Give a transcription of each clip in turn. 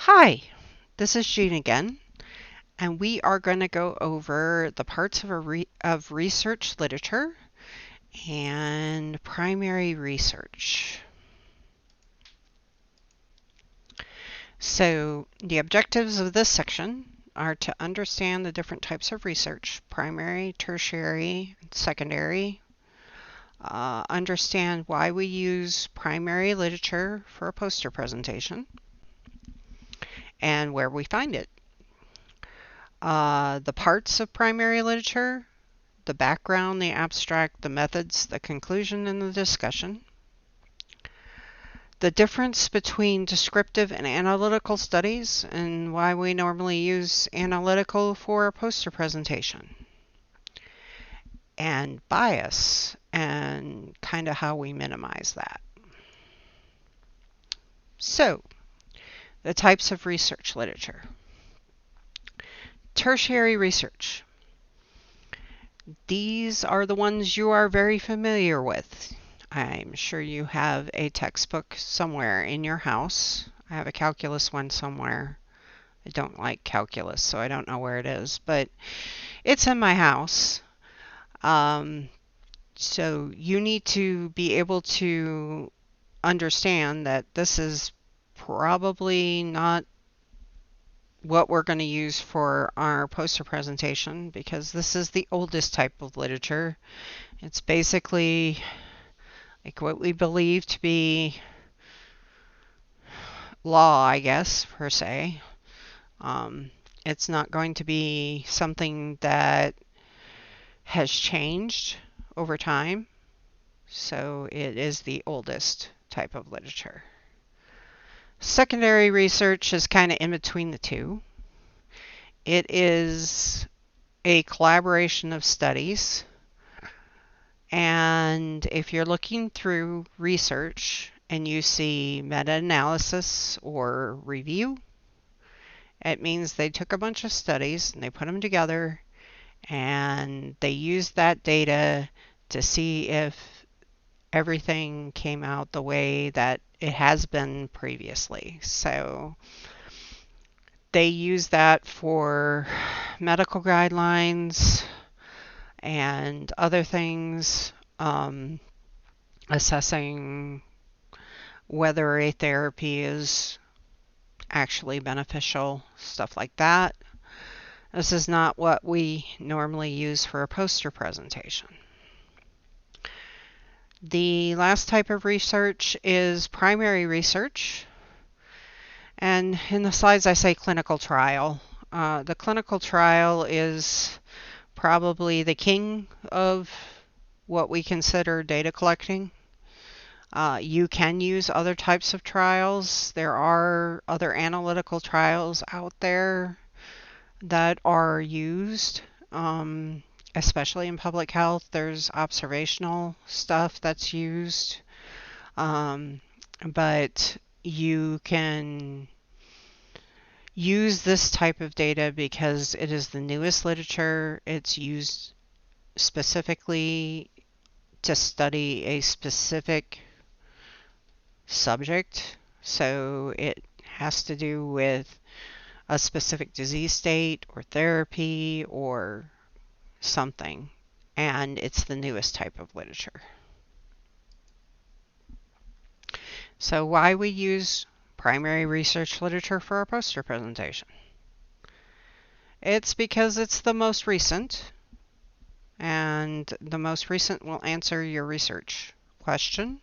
Hi, this is Jean again, and we are going to go over the parts of research literature and primary research. So, the objectives of this section are to understand the different types of research, primary, tertiary, secondary, understand why we use primary literature for a poster presentation, and where we find it. The parts of primary literature, the background, the abstract, the methods, the conclusion, and the discussion. The difference between descriptive and analytical studies and why we normally use analytical for a poster presentation. And bias and kind of how we minimize that. So, the types of research literature. Tertiary research. These are the ones you are very familiar with. I'm sure you have a textbook somewhere in your house. I have a calculus one somewhere. I don't like calculus, so I don't know where it is, but it's in my house. So you need to be able to understand that this is probably not what we're going to use for our poster presentation because this is the oldest type of literature. It's basically like what we believe to be law, I guess, per se. It's not going to be something that has changed over time. So it is the oldest type of literature. Secondary research is kind of in between the two. It is a collaboration of studies. And if you're looking through research and you see meta-analysis or review, it means they took a bunch of studies and they put them together and they used that data to see if everything came out the way that it has been previously. So they use that for medical guidelines and other things, assessing whether a therapy is actually beneficial, stuff like that. This is not what we normally use for a poster presentation. The last type of research is primary research. And in the slides I say clinical trial. The clinical trial is probably the king of what we consider data collecting. You can use other types of trials. There are other analytical trials out there that are used, especially in public health. There's observational stuff that's used, but you can use this type of data because it is the newest literature. It's used specifically to study a specific subject. So it has to do with a specific disease state or therapy or something. And it's the newest type of literature. So why we use primary research literature for our poster presentation? It's because it's the most recent, and the most recent will answer your research question.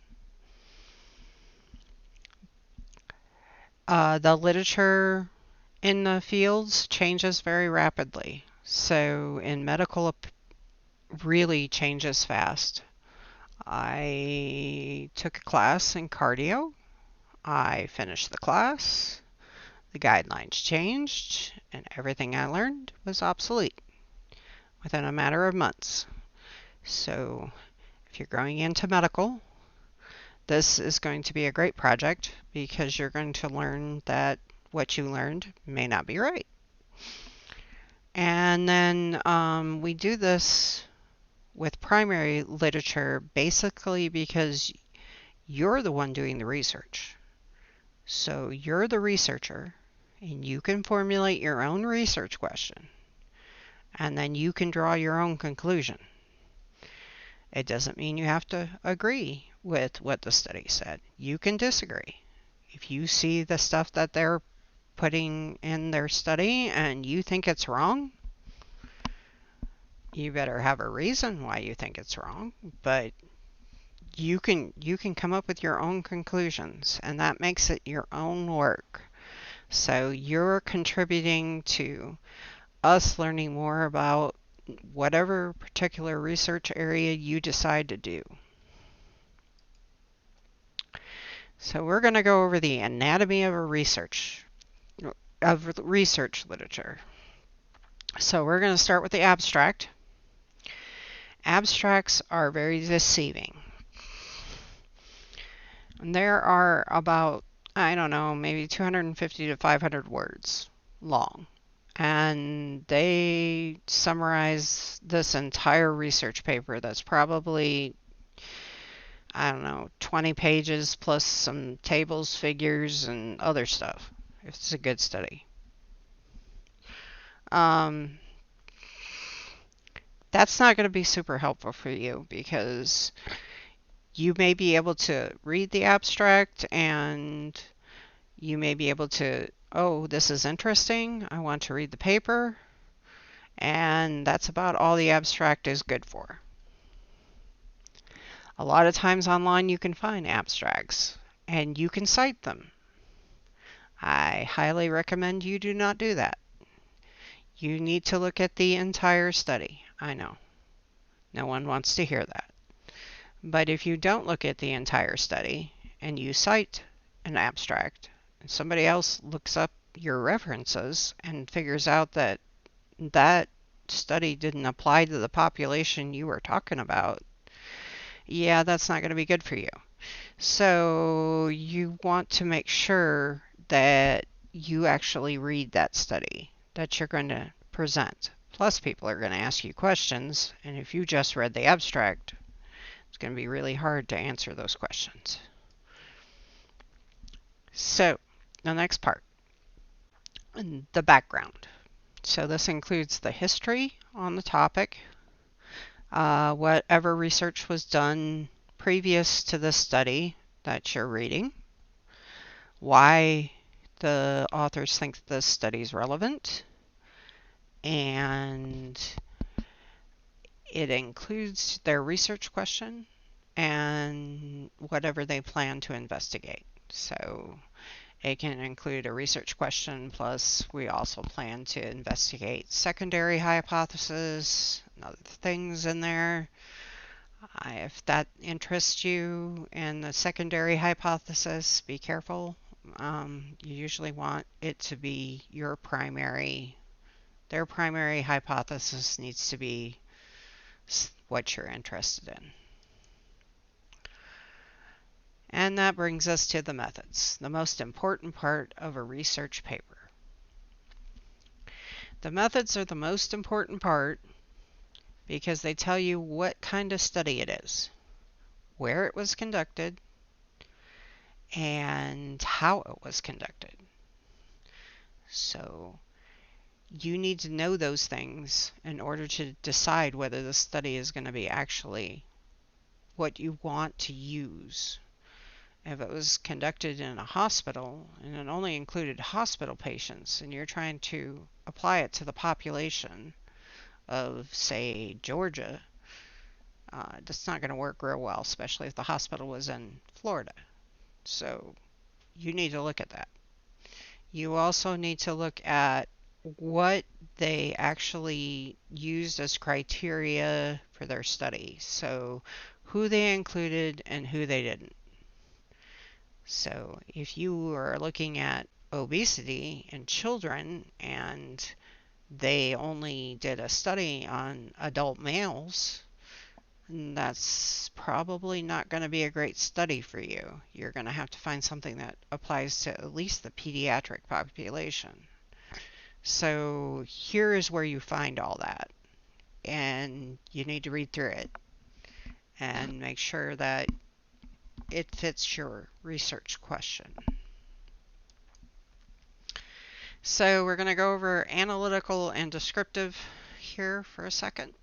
The literature in the fields changes very rapidly. So in medical, it really changes fast. I took a class in cardio. I finished the class. The guidelines changed, and everything I learned was obsolete within a matter of months. So if you're going into medical, this is going to be a great project because you're going to learn that what you learned may not be right. And then we do this with primary literature basically because you're the one doing the research. So you're the researcher and you can formulate your own research question, and then you can draw your own conclusion. It doesn't mean you have to agree with what the study said. You can disagree. If you see the stuff that they're putting in their study and you think it's wrong, you better have a reason why you think it's wrong, but you can come up with your own conclusions, and that makes it your own work. So you're contributing to us learning more about whatever particular research area you decide to do. So we're going to go over the anatomy of research literature. So we're going to start with the abstract. Abstracts are very deceiving. And there are about, I don't know, maybe 250 to 500 words long. And they summarize this entire research paper that's probably, I don't know, 20 pages plus some tables, figures, and other stuff. It's a good study. That's not going to be super helpful for you because you may be able to read the abstract and you may be able to, oh, this is interesting, I want to read the paper, and that's about all the abstract is good for. A lot of times online you can find abstracts and you can cite them. I highly recommend you do not do that. You need to look at the entire study. I know. No one wants to hear that. But if you don't look at the entire study and you cite an abstract, and somebody else looks up your references and figures out that that study didn't apply to the population you were talking about, yeah, that's not going to be good for you. So you want to make sure that you actually read that study that you're going to present. Plus, people are going to ask you questions, and if you just read the abstract, it's going to be really hard to answer those questions. So, the next part, the background. So this includes the history on the topic, whatever research was done previous to the study that you're reading, why the authors think this study is relevant, and it includes their research question and whatever they plan to investigate. So it can include a research question, plus we also plan to investigate secondary hypotheses and other things in there. If that interests you in the secondary hypothesis, be careful. You usually want it to be their primary hypothesis needs to be what you're interested in. And that brings us to the methods, the most important part of a research paper. The methods are the most important part because they tell you what kind of study it is, where it was conducted, and how it was conducted. So you need to know those things in order to decide whether the study is going to be actually what you want to use. If it was conducted in a hospital and it only included hospital patients and you're trying to apply it to the population of, say, Georgia, that's not going to work real well, especially if the hospital was in Florida. So you need to look at that. You also need to look at what they actually used as criteria for their study. So who they included and who they didn't. So if you are looking at obesity in children and they only did a study on adult males, that's probably not going to be a great study for you. You're going to have to find something that applies to at least the pediatric population. So here is where you find all that, and you need to read through it and make sure that it fits your research question. So we're going to go over analytical and descriptive here for a second.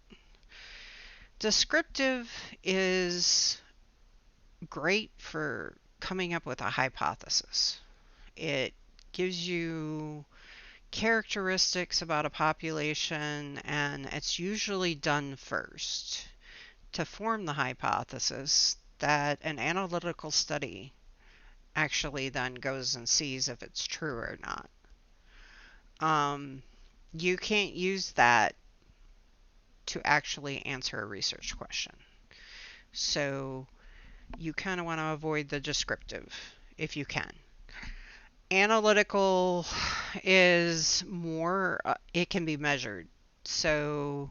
Descriptive is great for coming up with a hypothesis. It gives you characteristics about a population, and it's usually done first to form the hypothesis that an analytical study actually then goes and sees if it's true or not. You can't use that to actually answer a research question. So you kind of want to avoid the descriptive if you can. Analytical is more, it can be measured. So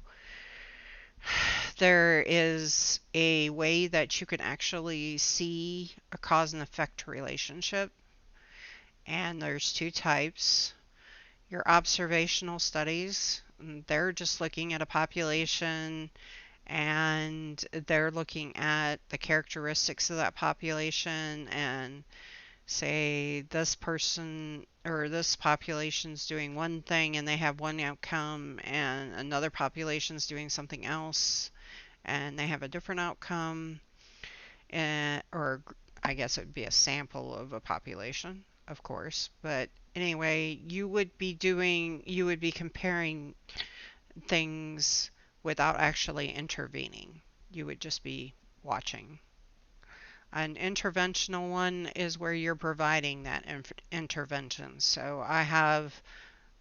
there is a way that you can actually see a cause and effect relationship. And there's two types. Your observational studies, they're just looking at a population and they're looking at the characteristics of that population and say this person or this population's doing one thing and they have one outcome and another population's doing something else and they have a different outcome, or I guess it would be a sample of a population, of course. But anyway, you would be comparing things without actually intervening. You would just be watching. An interventional one is where you're providing that intervention. So I have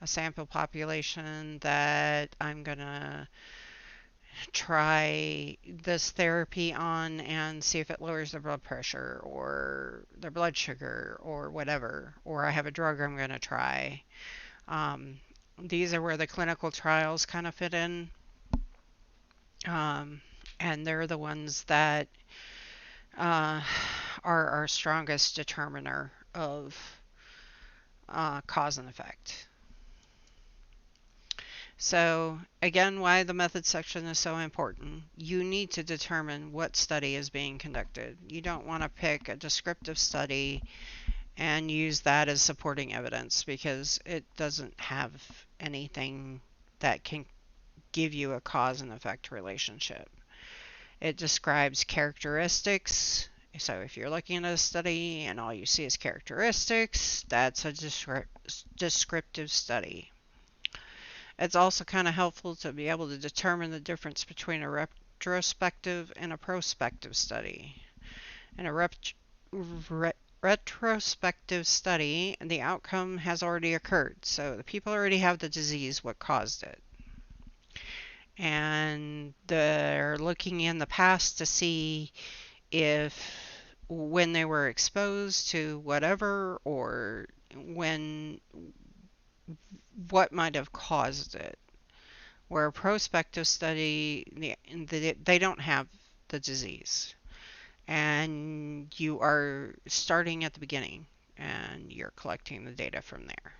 a sample population that I'm going to try this therapy on and see if it lowers their blood pressure or their blood sugar or whatever. Or I have a drug I'm going to try. These are where the clinical trials kind of fit in. And they're the ones that are our strongest determiner of cause and effect. So again, why the method section is so important. You need to determine what study is being conducted. You don't want to pick a descriptive study and use that as supporting evidence because it doesn't have anything that can give you a cause and effect relationship. It describes characteristics. So if you're looking at a study and all you see is characteristics, that's a descriptive study. It's also kind of helpful to be able to determine the difference between a retrospective and a prospective study. In a retrospective study, the outcome has already occurred. So the people already have the disease, what caused it. And they're looking in the past to see if when they were exposed to whatever or what might have caused it. Where a prospective study, they don't have the disease. And you are starting at the beginning and you're collecting the data from there.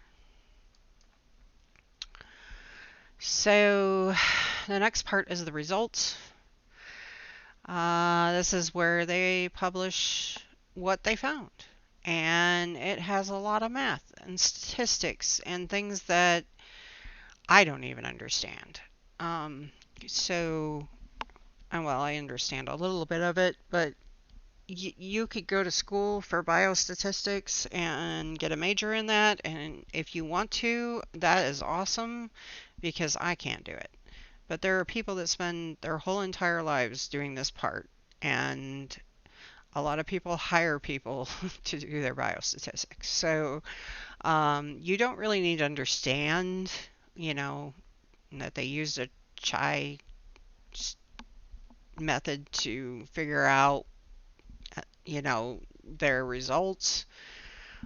So the next part is the results. This is where they publish what they found. And it has a lot of math and statistics and things that I don't even understand. I understand a little bit of it, but you could go to school for biostatistics and get a major in that, and if you want to, that is awesome, because I can't do it. But there are people that spend their whole entire lives doing this part, and a lot of people hire people to do their biostatistics. So you don't really need to understand, that they used a CHI method to figure out, their results.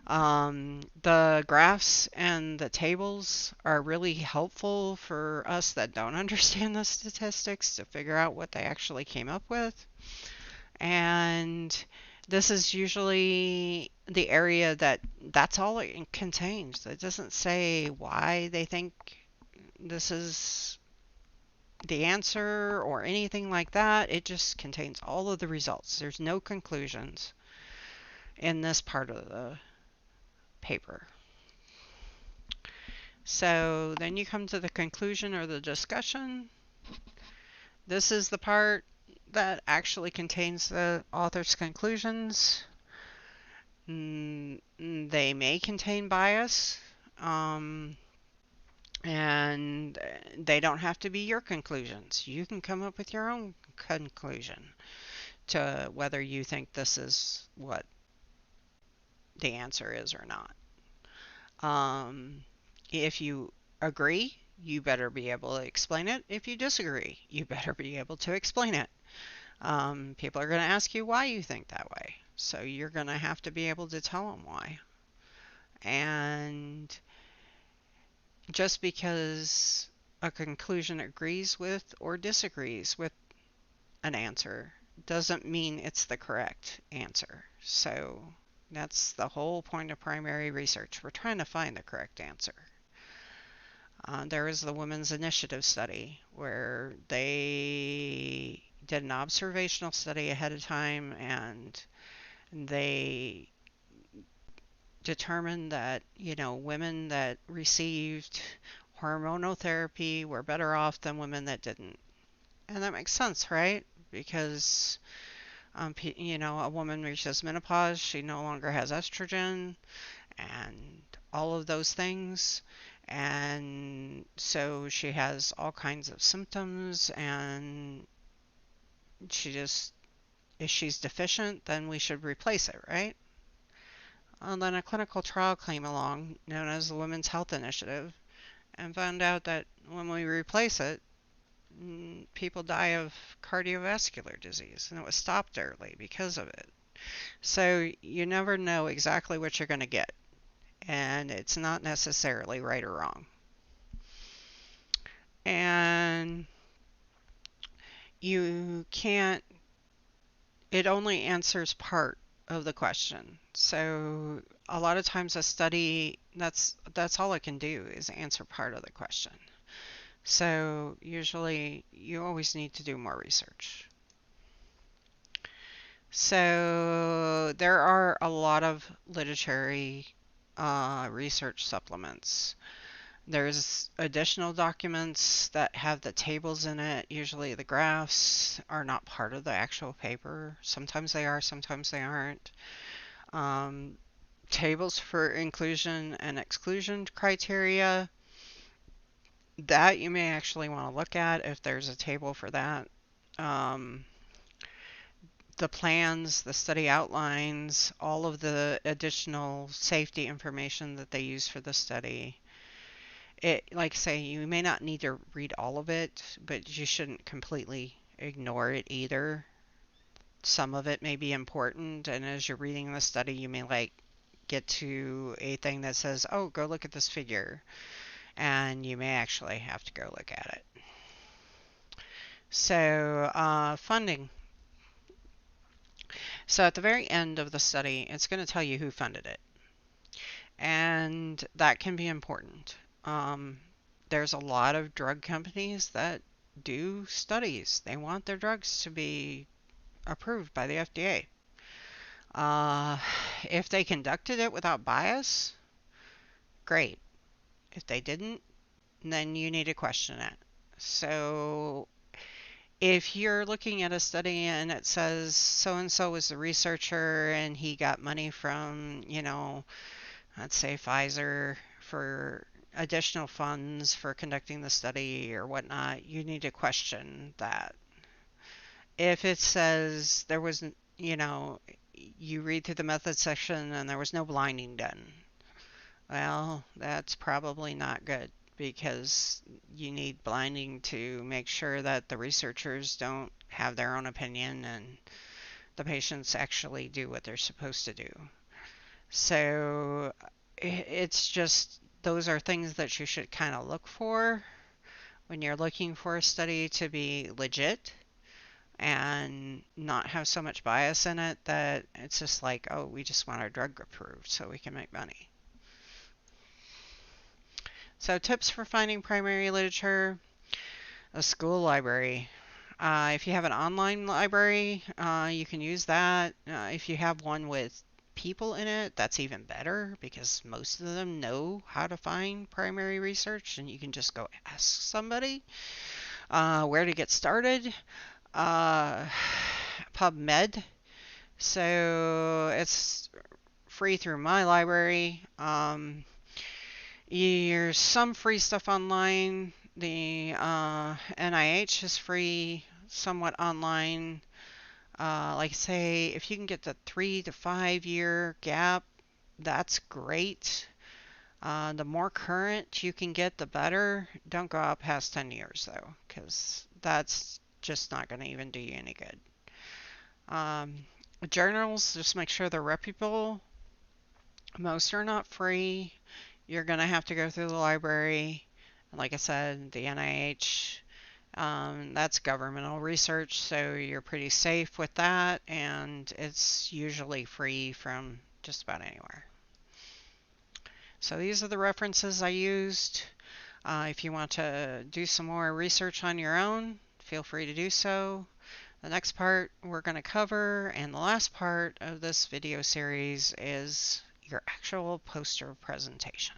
The graphs and the tables are really helpful for us that don't understand the statistics to figure out what they actually came up with. And this is usually the area that's all it contains. It doesn't say why they think this is the answer or anything like that. It just contains all of the results. There's no conclusions in this part of the paper. So then you come to the conclusion or the discussion. This is the part that actually contains the author's conclusions. They may contain bias, um, and they don't have to be your conclusions. You can come up with your own conclusion to whether you think this is what the answer is or not. If you agree, you better be able to explain it. If you disagree, you better be able to explain it. People are going to ask you why you think that way. So you're going to have to be able to tell them why. And just because a conclusion agrees with or disagrees with an answer doesn't mean it's the correct answer. So that's the whole point of primary research. We're trying to find the correct answer. There was the Women's Initiative study where they did an observational study ahead of time, and they determined that, women that received hormonal therapy were better off than women that didn't. And that makes sense, right? Because, a woman reaches menopause, she no longer has estrogen and all of those things. And so she has all kinds of symptoms, and if she's deficient, then we should replace it, right? And then a clinical trial came along, known as the Women's Health Initiative, and found out that when we replace it, people die of cardiovascular disease, and it was stopped early because of it. So you never know exactly what you're going to get, and it's not necessarily right or wrong. And it only answers part of the question. So a lot of times a study, that's all it can do, is answer part of the question. So usually you always need to do more research. So there are a lot of literary research supplements. There's additional documents that have the tables in it. Usually the graphs are not part of the actual paper. Sometimes they are, sometimes they aren't. Tables for inclusion and exclusion criteria, that you may actually want to look at if there's a table for that. The plans, the study outlines, all of the additional safety information that they use for the study. Like I say, you may not need to read all of it, but you shouldn't completely ignore it either. Some of it may be important, and as you're reading the study, you may get to a thing that says, oh, go look at this figure, and you may actually have to go look at it. So, funding. So at the very end of the study, it's going to tell you who funded it. And that can be important. There's a lot of drug companies that do studies. They want their drugs to be approved by the FDA. If they conducted it without bias, great. If they didn't, then you need to question it. So if you're looking at a study and it says so-and-so was the researcher and he got money from, let's say Pfizer for additional funds for conducting the study or whatnot, you need to question that. If it says there was, you read through the methods section and there was no blinding done, well, that's probably not good, because you need blinding to make sure that the researchers don't have their own opinion and the patients actually do what they're supposed to do. So it's just, those are things that you should kind of look for when you're looking for a study to be legit and not have so much bias in it that it's just like, oh, we just want our drug approved so we can make money. So tips for finding primary literature: a school library. If you have an online library, you can use that. If you have one with people in it, that's even better because most of them know how to find primary research and you can just go ask somebody where to get started. Uh, PubMed, so it's free through my library. There's some free stuff online. The NIH is free, somewhat online. Like say, if you can get the 3 to 5 year gap, that's great. The more current you can get, the better. Don't go out past 10 years though, because that's just not going to even do you any good. Um, Journals, just make sure they're reputable. Most are not free. You're going to have to go through the library. And like I said, the NIH, that's governmental research, so you're pretty safe with that, and it's usually free from just about anywhere. So these are the references I used. If you want to do some more research on your own, feel free to do so. The next part we're going to cover, and the last part of this video series, is your actual poster presentation.